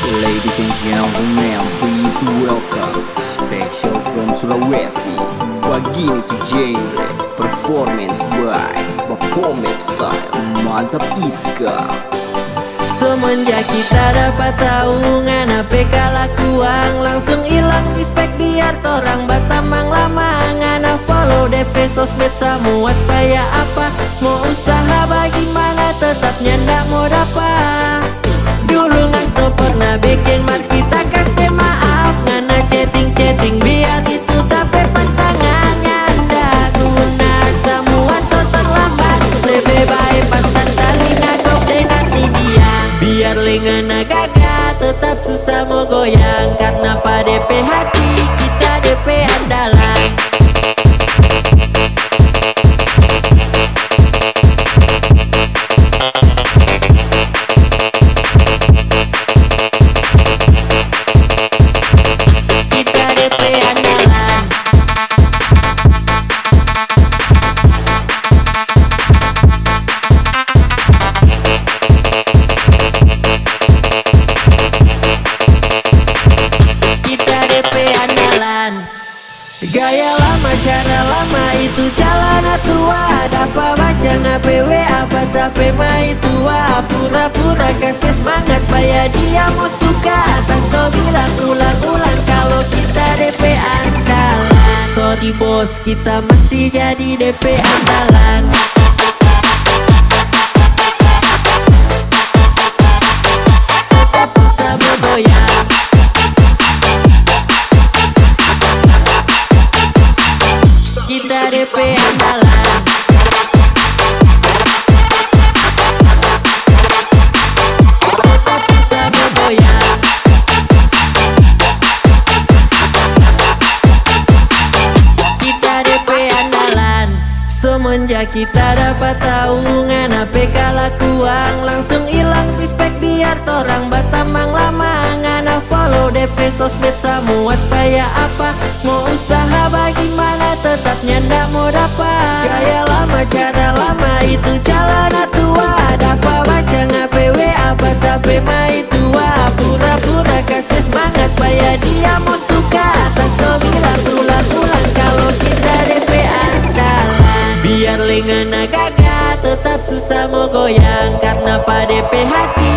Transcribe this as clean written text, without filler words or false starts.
Ladies and gentlemen, please welcome special from Sulawesi, Wagini to genre, performance by Bakomet Style, Mantap Iska. Semenjak kita dapat tahu ngana PK lakuang, langsung hilang respect biar torang batamang lama. Ngana follow DP sosmed semua supaya apa? Mau usaha bagaimana tetapnya ndak mau dapat. Dulu ngaso pernah bikin mar kita kasih maaf. Ngana chatting biar itu tapi pasangannya ndak guna. Semua so terlambat, lebih baik pasan tali nagok denasi dia. Biar lingana gagah tetap susah mau goyang, karena pada DP hati kita DP andalan. Gaya lama, cara lama, itu jalan tua. Dapat baca ngapew apa capek mai tua. Pura-pura kasih semangat supaya dia mau suka. Tak so bilang ulang-ulang kalau kita DP andalan. Sorry bos, kita masih jadi DP andalan. Tetap susah bergoyang. Kita DP andalan. Tetap bisa bergoyang. Kita DP andalan. Semenjak kita dapat tahu ngana PK lakuang, langsung hilang respect biar torang batamang lama. Ngana follow DP sosmed semua supaya apa? Mau usaha bagaimana tetapnya ndak mau dapat. Gaya lama, cara lama, itu jalan tua. Dapat baca ngapew apa capek mai tua. Pura-pura kasih semangat supaya dia mau suka. Tak so bilang ulang-ulang kalau kita DP andalan. Biar lingana gagah tetap susah mau goyang, karena pada DP hati